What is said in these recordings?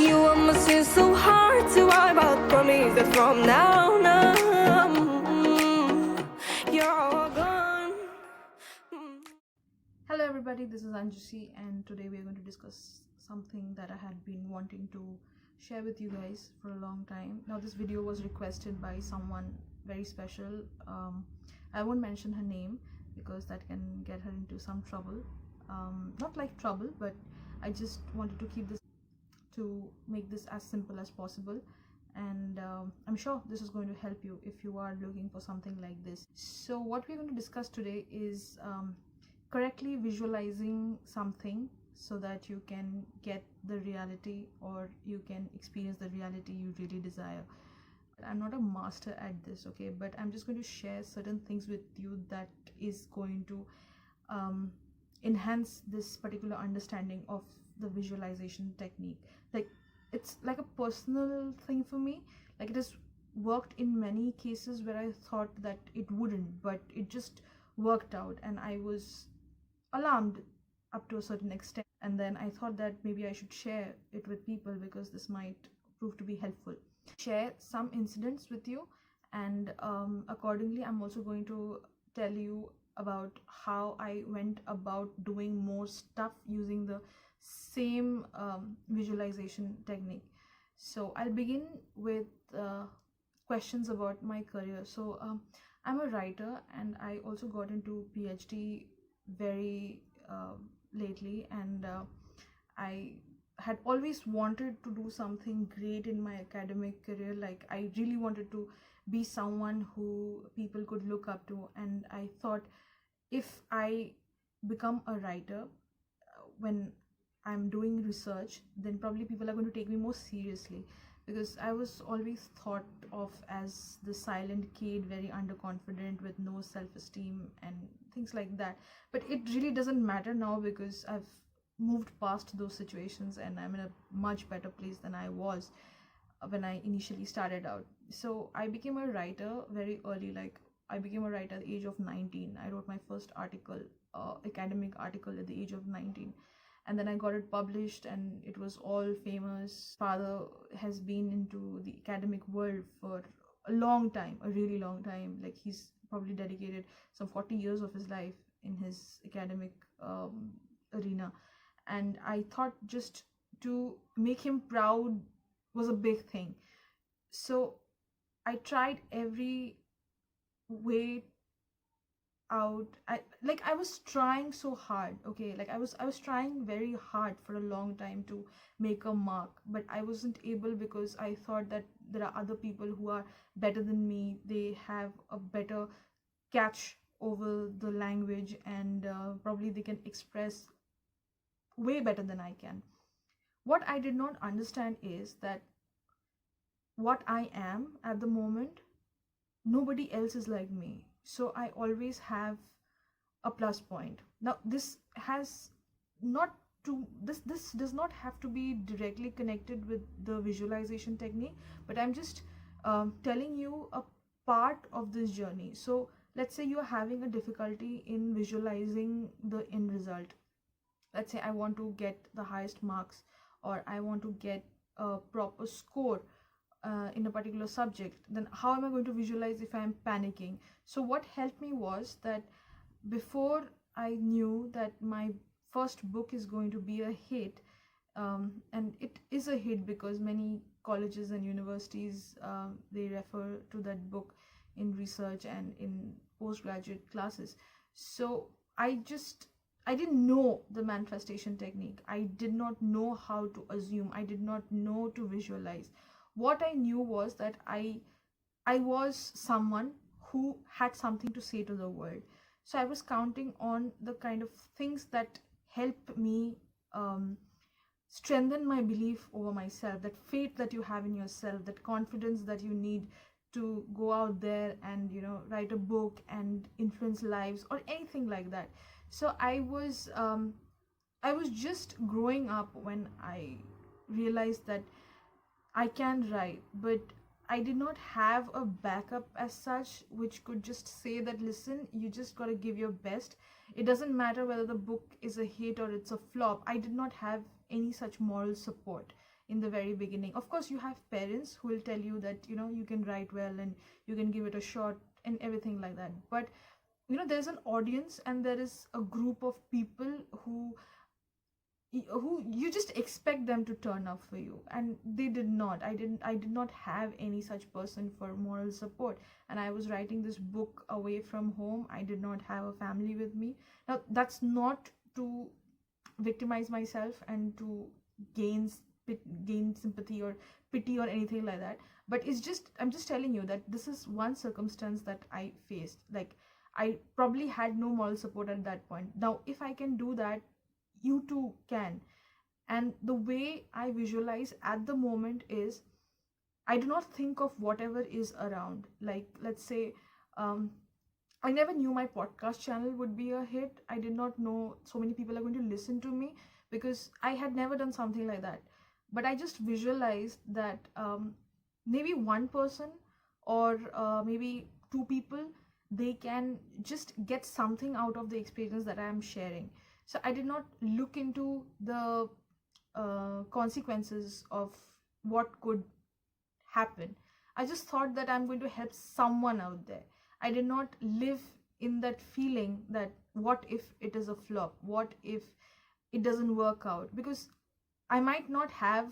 You almost seem so hard to wipe out. Promise that from now on, you're all gone. Hello everybody, this is Anjusi and today we are going to discuss something that I had been wanting to share with you guys for a long time. Now this video was requested by someone very special. I won't mention her name because that can get her into some trouble. Not like trouble, but I just wanted to keep this to make this as simple as possible, and I'm sure this is going to help you if you are looking for something like this. So what we're going to discuss today is correctly visualizing something so that you can get the reality, or you can experience the reality you really desire. I'm not a master at this, okay, but I'm just going to share certain things with you that is going to enhance this particular understanding of the visualization technique. Like, it's like a personal thing for me. Like, it has worked in many cases where I thought that it wouldn't, but it just worked out, and I was alarmed up to a certain extent, and then I thought that maybe I should share it with people because this might prove to be helpful. Share some incidents with you, and accordingly I'm also going to tell you about how I went about doing more stuff using the same visualization technique. So I'll begin with questions about my career. So I'm a writer, and I also got into PhD very lately, and I had always wanted to do something great in my academic career. Like, I really wanted to be someone who people could look up to, and I thought if I become a writer when I'm doing research, then probably people are going to take me more seriously, because I was always thought of as the silent kid, very underconfident with no self-esteem and things like that. But it really doesn't matter now, because I've moved past those situations and I'm in a much better place than I was when I initially started out. So I became a writer very early. Like, I became a writer at the age of 19. I wrote my first article, academic article, at the age of 19, and then I got it published, and it was all famous. Father has been into the academic world for a long time, a really long time. Like, he's probably dedicated some 40 years of his life in his academic arena, and I thought just to make him proud was a big thing. So I tried every way out. I was trying so hard, okay, like I was trying very hard for a long time to make a mark, but I wasn't able, because I thought that there are other people who are better than me. They have a better catch over the language, and probably they can express way better than I can. What I did not understand is that what I am at the moment, nobody else is like me. So I always have a plus point. Now, this has not to this does not have to be directly connected with the visualization technique, but I'm just telling you a part of this journey. So let's say you're having a difficulty in visualizing the end result. Let's say I want to get the highest marks, or I want to get a proper score in a particular subject. Then how am I going to visualize if I'm panicking? So what helped me was that before I knew that my first book is going to be a hit, and it is a hit because many colleges and universities, they refer to that book in research and in postgraduate classes. So I didn't know the manifestation technique. I did not know how to assume. I did not know to visualize. What I knew was that I was someone who had something to say to the world. So I was counting on the kind of things that help me strengthen my belief over myself, that faith that you have in yourself, that confidence that you need to go out there and, you know, write a book and influence lives or anything like that. So I was just growing up when I realized that I can write, but I did not have a backup as such, which could just say that, listen, you just gotta give your best. It doesn't matter whether the book is a hit or it's a flop. I did not have any such moral support in the very beginning. Of course, you have parents who will tell you that, you know, you can write well and you can give it a shot and everything like that. But, you know, there's an audience and there is a group of people who you just expect them to turn up for you, and they did not. I did not have any such person for moral support, and I was writing this book away from home. I did not have a family with me. Now, that's not to victimize myself and to gain gain sympathy or pity or anything like that, but it's just, I'm just telling you that this is one circumstance that I faced. Like, I probably had no moral support at that point. Now, if I can do that, you too can. And the way I visualize at the moment is, I do not think of whatever is around. Like, let's say, I never knew my podcast channel would be a hit. I did not know so many people are going to listen to me, because I had never done something like that. But I just visualized that maybe one person or maybe two people, they can just get something out of the experience that I am sharing. So I did not look into the consequences of what could happen. I just thought that I'm going to help someone out there. I did not live in that feeling that what if it is a flop? What if it doesn't work out? Because I might not have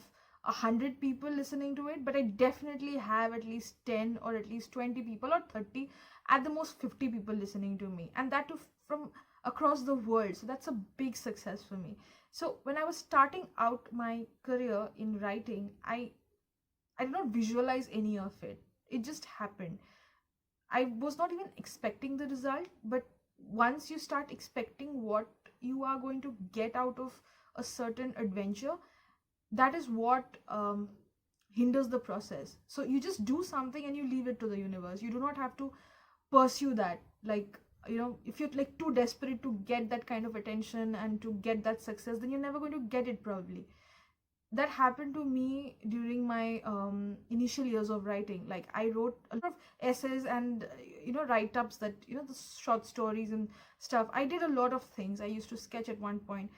100 people listening to it, but I definitely have at least 10 or at least 20 people or 30, at the most 50 people listening to me, and that too from across the world. So that's a big success for me. So when I was starting out my career in writing, I did not visualize any of it. It just happened. I was not even expecting the result, but once you start expecting what you are going to get out of a certain adventure, that is what hinders the process. So you just do something and you leave it to the universe. You do not have to pursue that. Like, you know, if you're like too desperate to get that kind of attention and to get that success, then you're never going to get it probably. That happened to me during my initial years of writing. Like, I wrote a lot of essays and you know, write-ups, that, you know, the short stories and stuff. I did a lot of things. I used to sketch at one point.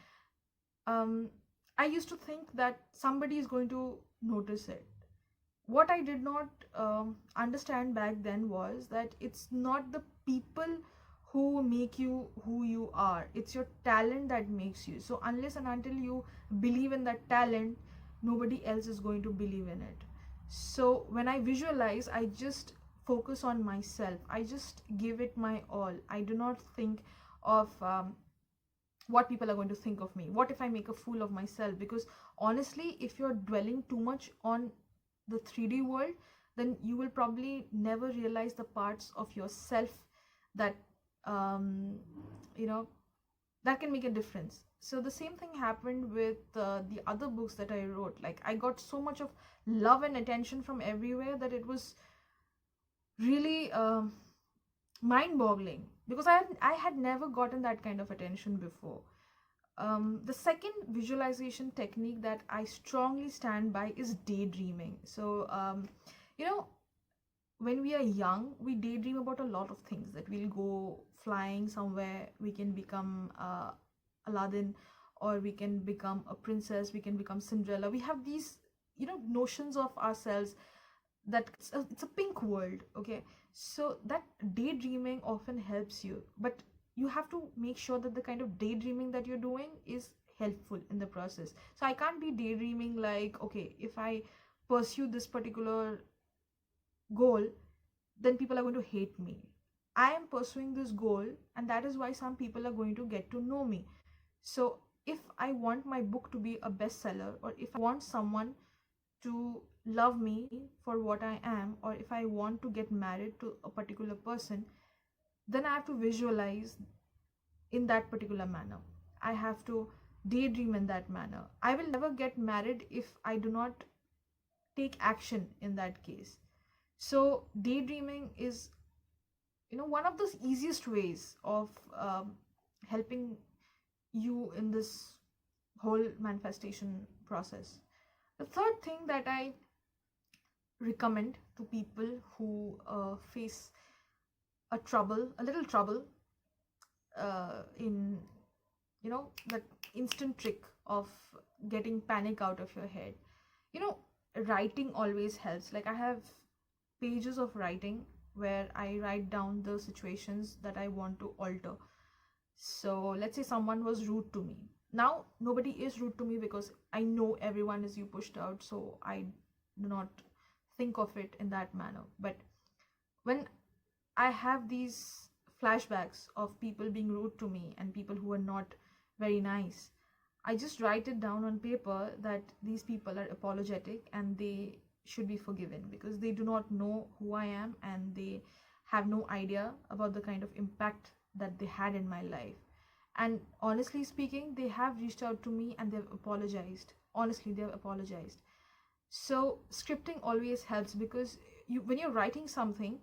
I used to think that somebody is going to notice it. What I did not understand back then was that it's not the people who make you who you are. It's your talent that makes you. So unless and until you believe in that talent, nobody else is going to believe in it. So when I visualize, I just focus on myself. I just give it my all. I do not think of what people are going to think of me. What if I make a fool of myself? Because honestly, if you're dwelling too much on the 3D world, then you will probably never realize the parts of yourself that you know, that can make a difference. So the same thing happened with the other books that I wrote. Like, I got so much of love and attention from everywhere that it was really mind-boggling, because I had never gotten that kind of attention before. The second visualization technique that I strongly stand by is daydreaming. So you know, when we are young, we daydream about a lot of things, that we'll go flying somewhere, we can become Aladdin, or we can become a princess, we can become Cinderella. We have these, you know, notions of ourselves that it's a pink world. Okay, so that daydreaming often helps you, but you have to make sure that the kind of daydreaming that you're doing is helpful in the process. So I can't be daydreaming like, okay, if I pursue this particular goal, then people are going to hate me. I am pursuing this goal, and that is why some people are going to get to know me. So if I want my book to be a bestseller, or if I want someone to love me for what I am, or if I want to get married to a particular person, then I have to visualize in that particular manner. I have to daydream in that manner. I will never get married if I do not take action in that case. So daydreaming is, you know, one of those easiest ways of helping you in this whole manifestation process. The third thing that I recommend to people who face a little trouble in, you know, that instant trick of getting panic out of your head, You know, writing always helps. Like I have pages of writing where I write down the situations that I want to alter. So let's say someone was rude to me. Now nobody is rude to me because I know everyone is you pushed out, so I do not think of it in that manner. But when I have these flashbacks of people being rude to me and people who are not very nice, I just write it down on paper that these people are apologetic and they should be forgiven because they do not know who I am and they have no idea about the kind of impact that they had in my life. And honestly speaking, they have reached out to me and they've apologized. Honestly, they've apologized. So scripting always helps because when you're writing something,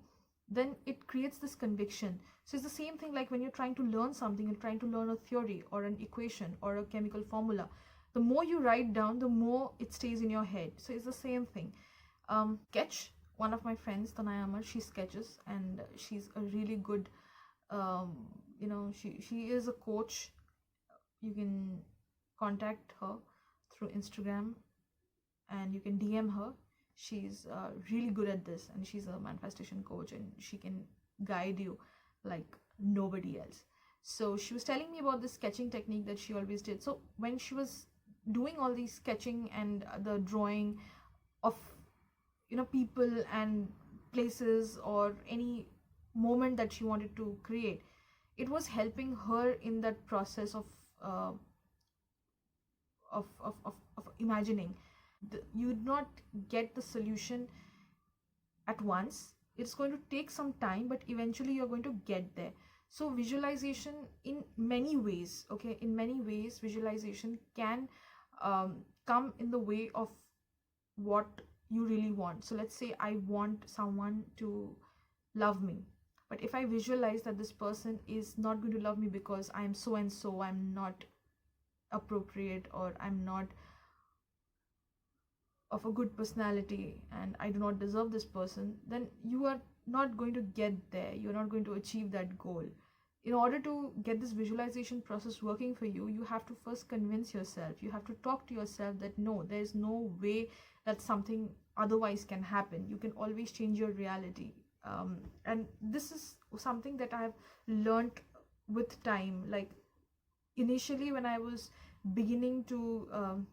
then it creates this conviction. So it's the same thing like when you're trying to learn something, you're trying to learn a theory or an equation or a chemical formula. The more you write down, the more it stays in your head. So it's the same thing. Sketch, one of my friends, Tanaya Amar, she sketches and she's a really good, she is a coach. You can contact her through Instagram and you can DM her. She's really good at this and she's a manifestation coach and she can guide you like nobody else. So she was telling me about this sketching technique that she always did. So when she was doing all these sketching and the drawing of people and places or any moment that she wanted to create, it was helping her in that process of uh, of imagining. You would not get the solution at once. It's going to take some time, but eventually you're going to get there. So visualization in many ways, okay, in many ways visualization can come in the way of what you really want. So let's say I want someone to love me, but if I visualize that this person is not going to love me because I am so and so, I'm not appropriate, or I'm not of a good personality and I do not deserve this person, then you are not going to get there. You're not going to achieve that goal. In order to get this visualization process working for you, you have to first convince yourself. You have to talk to yourself that no, there's no way that something otherwise can happen. You can always change your reality. And this is something that I have learned with time. Like initially when I was beginning to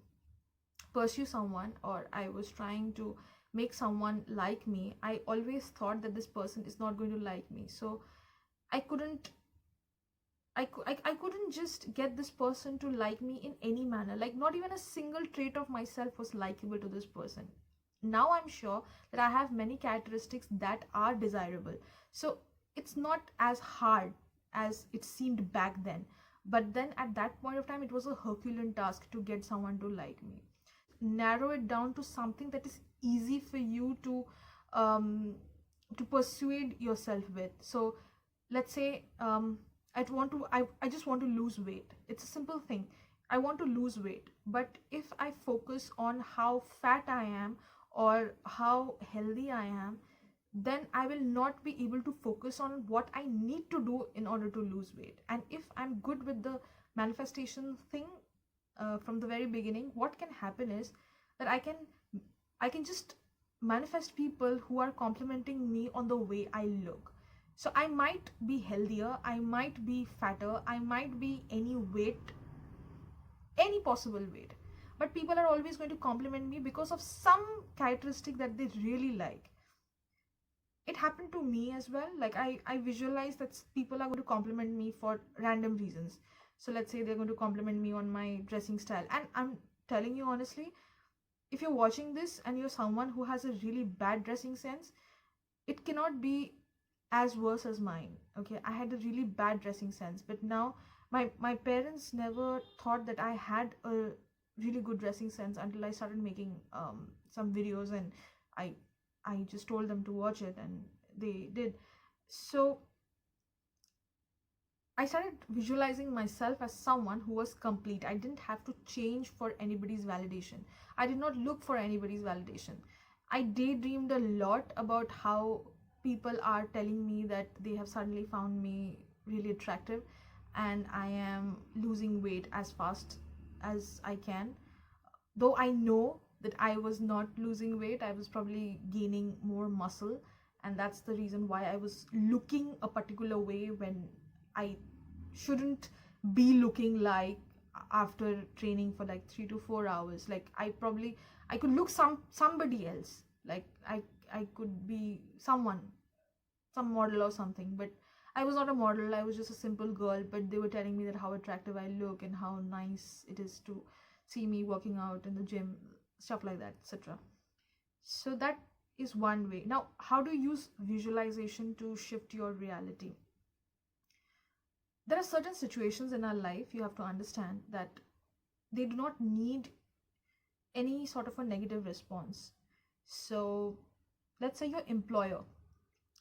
pursue someone, or I was trying to make someone like me, I always thought that this person is not going to like me. So I couldn't I couldn't just get this person to like me in any manner. Like not even a single trait of myself was likable to this person. Now I'm sure that I have many characteristics that are desirable. So it's not as hard as it seemed back then. But then at that point of time, it was a Herculean task to get someone to like me. Narrow it down to something that is easy for you um, to persuade yourself with. So let's say I just want to lose weight. It's a simple thing. I want to lose weight, but if I focus on how fat I am or how healthy I am, then I will not be able to focus on what I need to do in order to lose weight. And if I'm good with the manifestation thing from the very beginning, what can happen is that I can just manifest people who are complimenting me on the way I look. So I might be healthier, I might be fatter, I might be any weight, any possible weight, but people are always going to compliment me because of some characteristic that they really like. It happened to me as well. Like I visualize that people are going to compliment me for random reasons. So let's say they're going to compliment me on my dressing style, and I'm telling you honestly, if you're watching this and you're someone who has a really bad dressing sense, it cannot be as worse as mine. Okay, I had a really bad dressing sense, but now my parents never thought that I had a really good dressing sense until I started making some videos, and i I just told them to watch it and they did. So I started visualizing myself as someone who was complete. I didn't have to change for anybody's validation. I did not look for anybody's validation. I daydreamed a lot about how people are telling me that they have suddenly found me really attractive and I am losing weight as fast as I can. Though I know that I was not losing weight, I was probably gaining more muscle, and that's the reason why I was looking a particular way when I shouldn't be looking like after training for like 3 to 4 hours. Like I could look somebody else, like I could be someone, some model or something, but I was not a model. I was just a simple girl, but they were telling me that how attractive I look and how nice it is to see me working out in the gym, stuff like that, etc. So that is one way. Now, how to use visualization to shift your reality? There are certain situations in our life, you have to understand that they do not need any sort of a negative response. So let's say your employer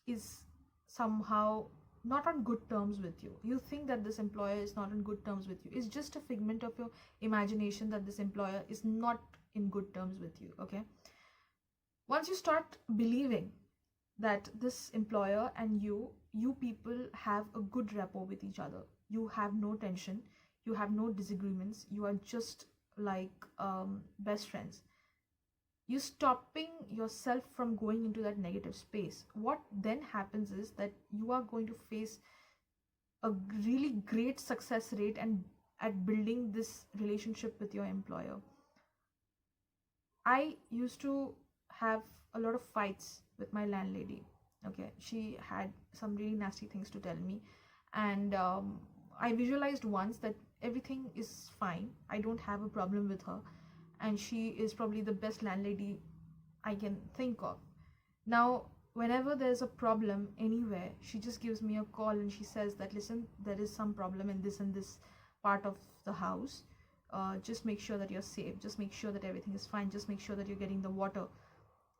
is somehow not on good terms with you. You think that this employer is not on good terms with you. It's just a figment of your imagination that this employer is not in good terms with you. Okay, once you start believing that this employer and you people have a good rapport with each other, you have no tension, you have no disagreements, you are just like best friends, you stopping yourself from going into that negative space. What then happens is that you are going to face a really great success rate and at building this relationship with your employer. I used to have a lot of fights with my landlady. Okay, she had some really nasty things to tell me, and I visualized once that everything is fine. I don't have a problem with her, and she is probably the best landlady I can think of. Now, whenever there's a problem anywhere, she just gives me a call and she says that, listen, there is some problem in this part of the house. Just make sure that you're safe. Just make sure that everything is fine. Just make sure that you're getting the water,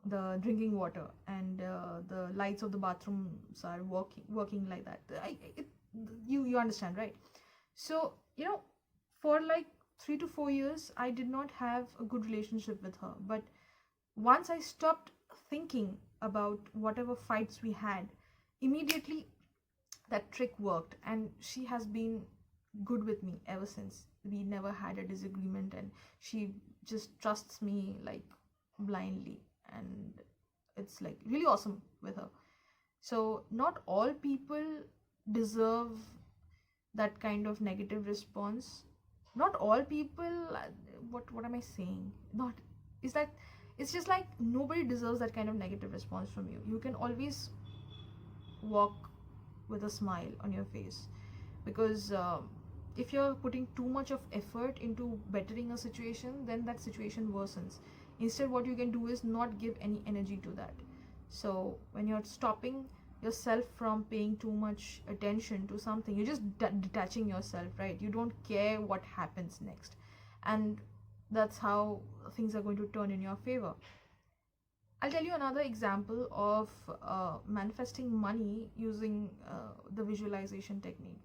the drinking water, and the lights of the bathrooms are working like that. You understand, right? So, for like 3 to 4 years, I did not have a good relationship with her. But once I stopped thinking about whatever fights we had, immediately that trick worked, and she has been good with me ever since. We never had a disagreement, and she just trusts me like blindly, and it's like really awesome with her. So not all people deserve that kind of negative response. Not all people, what am I saying? Not is that it's just like nobody deserves that kind of negative response from you. You can always walk with a smile on your face, because if you're putting too much of effort into bettering a situation, then that situation worsens. Instead, what you can do is not give any energy to that. So when you're stopping yourself from paying too much attention to something, you're just detaching yourself, right? You don't care what happens next, and that's how things are going to turn in your favor. I'll tell you another example of manifesting money using the visualization technique.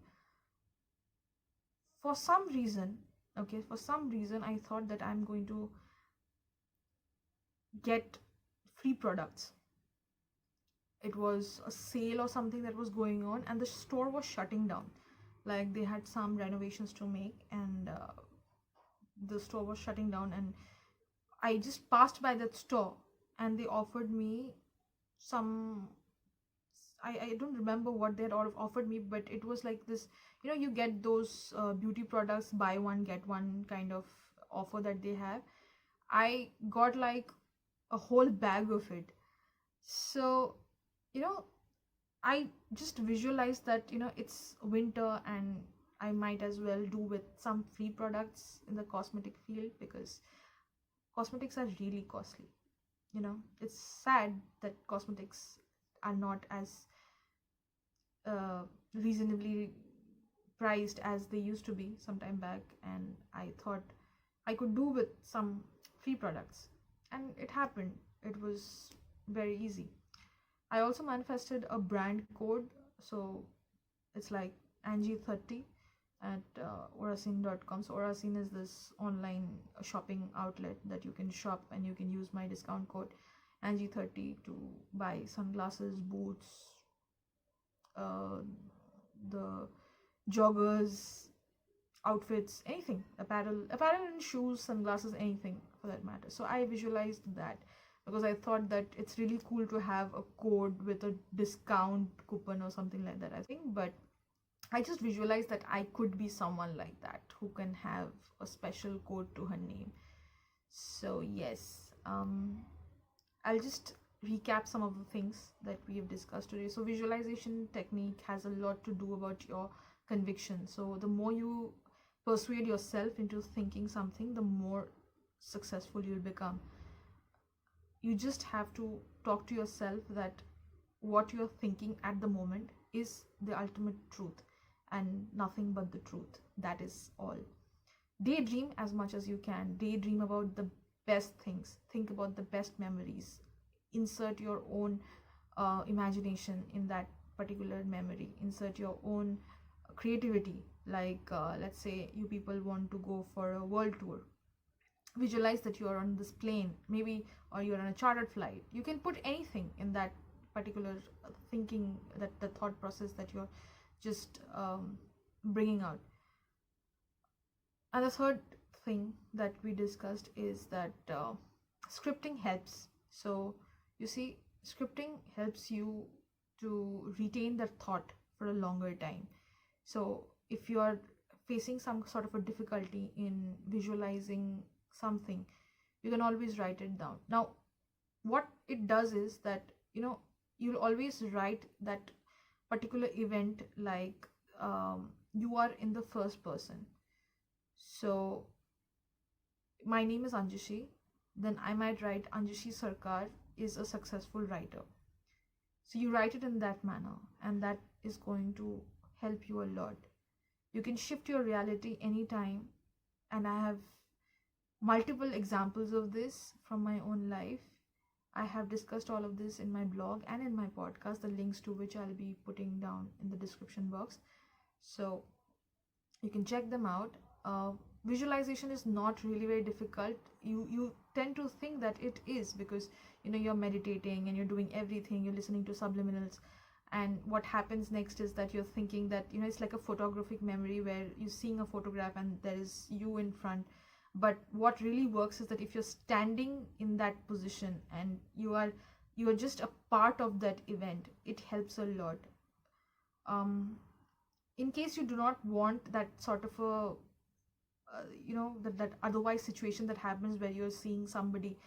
For some reason, I thought that I'm going to get free products. It was a sale or something that was going on, and the store was shutting down. Like they had some renovations to make, and the store was shutting down. And I just passed by that store, and they offered me some. I don't remember what they had offered me, but it was like this. You get those beauty products, buy one get one kind of offer that they have. I got like a whole bag of it. So I just visualized that it's winter, and I might as well do with some free products in the cosmetic field, because cosmetics are really costly. It's sad that cosmetics are not as reasonably priced as they used to be some time back, and I thought I could do with some free products, and it happened. It was very easy. I also manifested a brand code, so it's like Angie30 at oracine.com. So Oracine is this online shopping outlet that you can shop, and you can use my discount code Angie30 to buy sunglasses, boots, the joggers, outfits, anything, apparel and shoes, sunglasses, anything. for that matter. So I visualized that because I thought that it's really cool to have a code with a discount coupon or something like that, I think. But I just visualized that I could be someone like that who can have a special code to her name. So yes, I'll just recap some of the things that we have discussed today. So visualization technique has a lot to do about your conviction. So the more you persuade yourself into thinking something, the more successful you'll become. You just have to talk to yourself that what you're thinking at the moment is the ultimate truth and nothing but the truth. That is all. Daydream as much as you can. Daydream about the best things. Think about the best memories. Insert your own imagination in that particular memory. Insert your own creativity. Like let's say you people want to go for a world tour. Visualize that you are on this plane, maybe, or you're on a chartered flight. You can put anything in that particular thinking, that the thought process that you're just bringing out. And the third thing that we discussed is that scripting helps. So you see, scripting helps you to retain that thought for a longer time. So if you are facing some sort of a difficulty in visualizing something, you can always write it down. Now what it does is that you'll always write that particular event like you are in the first person. So my name is Anjushi, then I might write Anjushi Sarkar is a successful writer. So you write it in that manner, and that is going to help you a lot. You can shift your reality anytime, and I have multiple examples of this from my own life. I have discussed all of this in my blog and in my podcast, the links to which I'll be putting down in the description box. So you can check them out. Visualization is not really very difficult. You tend to think that it is because you're meditating and you're doing everything, you're listening to subliminals, and what happens next is that you're thinking that it's like a photographic memory where you're seeing a photograph and there is you in front. But what really works is that if you're standing in that position and you are just a part of that event, it helps a lot. In case you do not want that sort of a that otherwise situation that happens where you're seeing somebody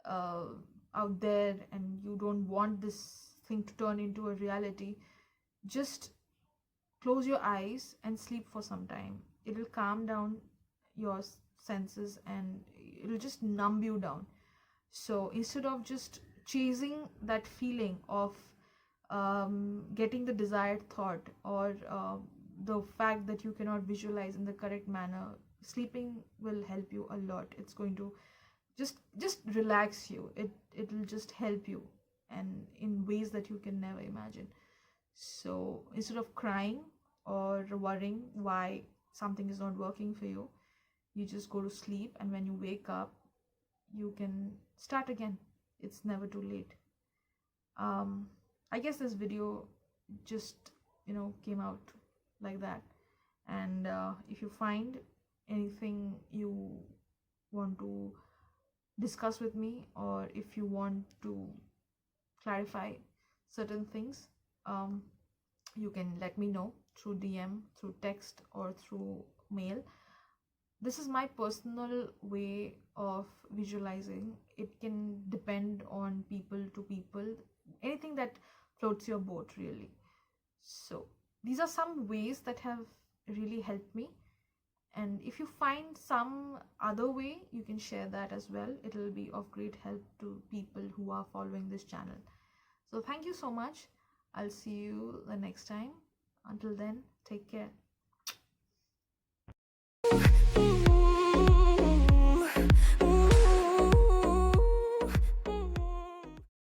out there and you don't want this thing to turn into a reality, just close your eyes and sleep for some time. It will calm down your senses and it'll just numb you down. So instead of just chasing that feeling of getting the desired thought or the fact that you cannot visualize in the correct manner, sleeping will help you a lot. It's going to just relax you. It will just help you, and in ways that you can never imagine. So instead of crying or worrying why something is not working for you, you just go to sleep, and when you wake up you can start again. It's never too late. I guess this video just came out like that. And if you find anything you want to discuss with me, or if you want to clarify certain things, you can let me know through DM, through text, or through mail. This is my personal way of visualizing. It can depend on people to people, anything that floats your boat, really. So these are some ways that have really helped me, and if you find some other way, you can share that as well. It will be of great help to people who are following this channel. So thank you so much. I'll see you the next time. Until then, take care.